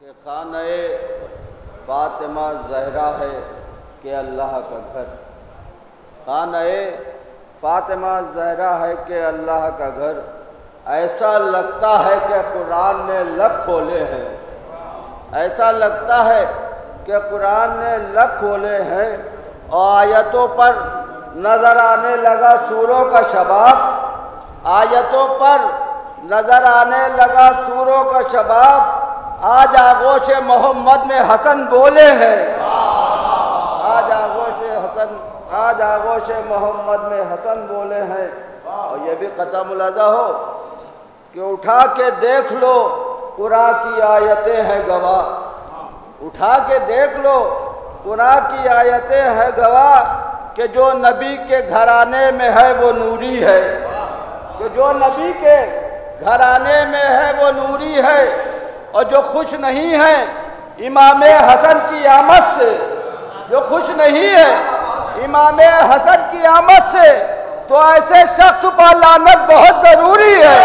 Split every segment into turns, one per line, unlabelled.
कि खाने फातिमा ज़हरा है कि अल्लाह का घर। खाने फातिमा ज़हरा है कि अल्लाह का घर। ऐसा लगता है कि कुरान ने लब खोले हैं, ऐसा लगता है कि कुरान ने लब खोले हैं और आयतों पर नज़र आने लगा सूरों का शबाब, आयतों पर नज़र आने लगा सूरों का शबाब। आज आगोश मोहम्मद में हसन बोले हैं, आज आगोश मोहम्मद में हसन बोले हैं। और ये भी कता मुलाजा हो कि उठा के देख लो कुरान की आयतें हैं गवाह, उठा के देख लो कुरान की आयतें हैं गवाह कि जो नबी के घराने में है वो नूरी है, कि जो नबी के घराने में है वो नूरी है। और जो खुश नहीं है इमाम हसन की आमद से, जो खुश नहीं है इमाम हसन की आमद से, तो ऐसे शख्स पर लानत बहुत जरूरी है।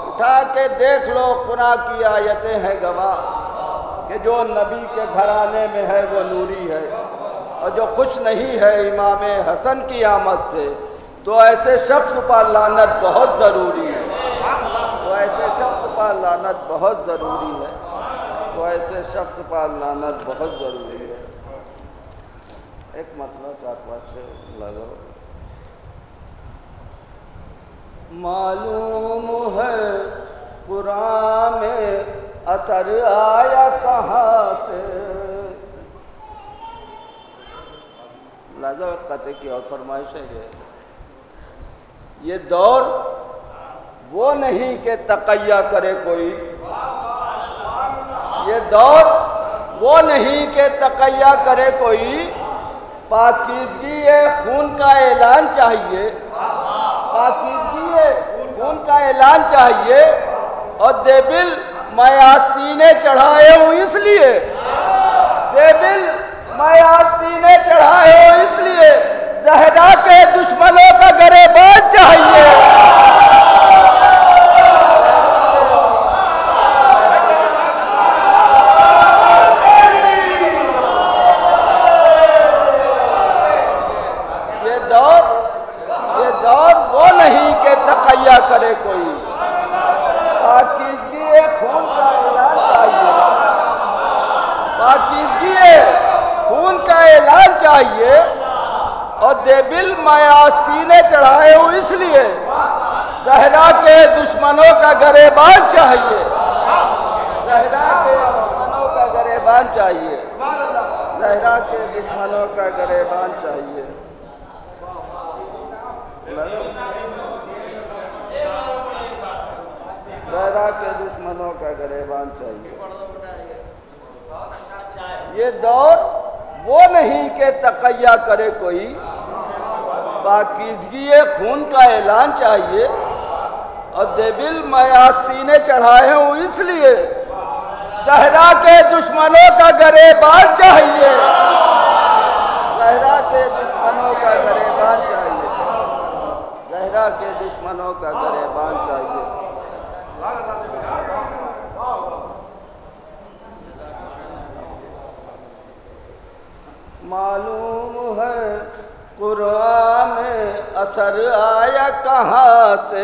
उठा के देख लो कुरान की आयतें हैं गवाह कि जो नबी के घराने में है वो नूरी है। और जो खुश नहीं है इमाम हसन की आमद से, तो ऐसे शख्स पर लानत बहुत ज़रूरी है, तो ऐसे शख्स पर लानत बहुत ज़रूरी है, तो ऐसे शख्स पर लानत बहुत ज़रूरी है। एक मतलब 4-5 लगा। मालूम है कुरान में असर आया कहाँ से, लाजा कते की और फरमाइश है। ये दौर वो नहीं कि तकैया करे कोई, ये दौर वो नहीं कि तकैया करे कोई। पाकीज़गी खून का ऐलान चाहिए, पाकीज़गी खून का ऐलान चाहिए। और देबिल मैं आस्तीने चढ़ाए हूँ इसलिए, देबिल मैं आस्तीने चढ़ाए हूँ इसलिए, ज़हरा के दुश्मनों का गरेबान चाहिए। ये दौर वो नहीं कि तकैया करे कोई। पाकीज़गी खून का ऐलान चाहिए, पाकीज़गी खून का ऐलान चाहिए। और देबिल मैं आस्तीने चढ़ाए हूँ इसलिए, ज़हरा के दुश्मनों का गरेबान चाहिए, ज़हरा के दुश्मनों का गरेबान चाहिए, ज़हरा के दुश्मनों का गरेबान चाहिए। ज़हरा के दुश्मनों का गरेबान चाहिए। ये दौर वो नहीं कि तकैया करे कोई। पाकीज़गी खून का ऐलान चाहिए। और देबिल मैं आस्तीने चढ़ाए हूँ इसलिए, ज़हरा के दुश्मनों का गरेबान चाहिए, ज़हरा के दुश्मनों का गरेबान चाहिए, ज़हरा के दुश्मनों का गरेबान चाहिए। मालूम है कुरान में असर आया कहाँ से,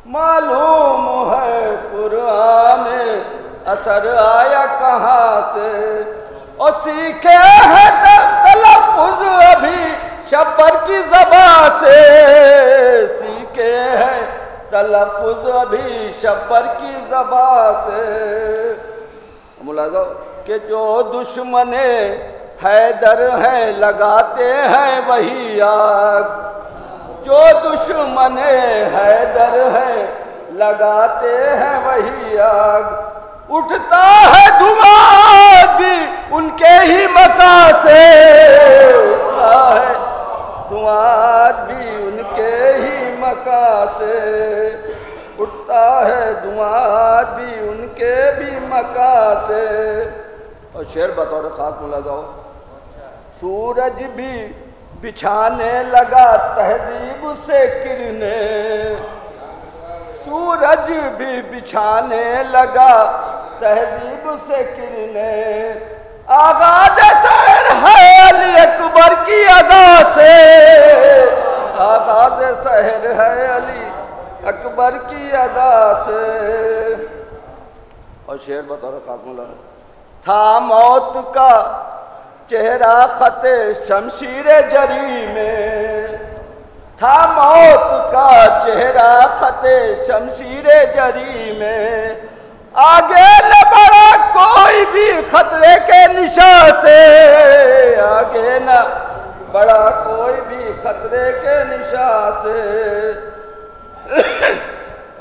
मालूम है कुरान में असर आया कहाँ से। और सीखे हैं तलफ़्फ़ुज़ अभी शब्बर की ज़बान से, सीखे हैं तलफ़्फ़ुज़ अभी शब्बर की ज़बान से। मुलाज़ो कि जो दुश्मने हैदर हैं लगाते हैं वही आग, जो दुश्मने हैदर हैं लगाते हैं वही आग। उठता है धुआं भी उनके ही मकान से, उठता है धुआं भी उनके ही मकान से, उठता है धुआं भी उनके भी मकान से। और शेर बतौर ख़ास बोला जाओ, सूरज भी बिछाने लगा तहजीब से किरने, सूरज भी बिछाने लगा तहजीब से किरने। आगाज शहर है अली अकबर की अदा से, आगाज शहर है अली अकबर की अदा से। और शेर बतौर खात्मा था मौत का चेहरा खते शमशीर जरी में, था मौत का चेहरा खते शमशीर जरी में। आगे न बढ़ा कोई भी खतरे के निशान से, आगे न बढ़ा कोई भी खतरे के निशान से।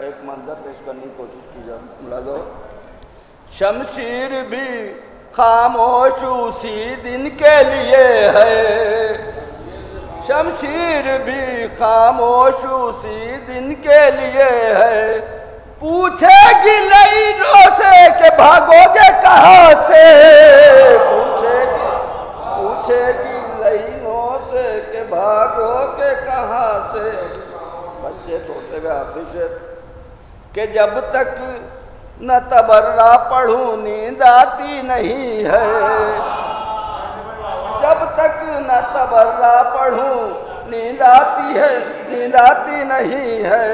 एक मंजर पेश करने की कोशिश की जाए, मिला दो। शमशीर भी खामोश उसी दिन के लिए है, शमशीर भी खामोश उसी दिन के लिए है। पूछेगी लाइनों से कि भागोगे कहाँ से, पूछेगी लाइनों से कि भागोगे कहाँ से। बच्चे छोटे हुए आखिरी शेर कि जब तक न तबर्रा पढ़ूं नींद आती नहीं है, जब तक न तबर्रा पढ़ूं नींद आती है, नींद आती नहीं है।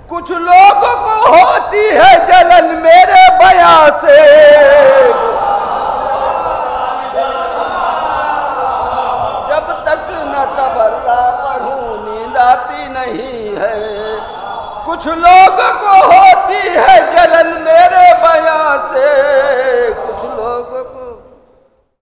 कुछ लोगों को होती है जलन मेरे बयां से, जब तक न तबर्रा पढ़ूं नींद आती नहीं है। कुछ लोग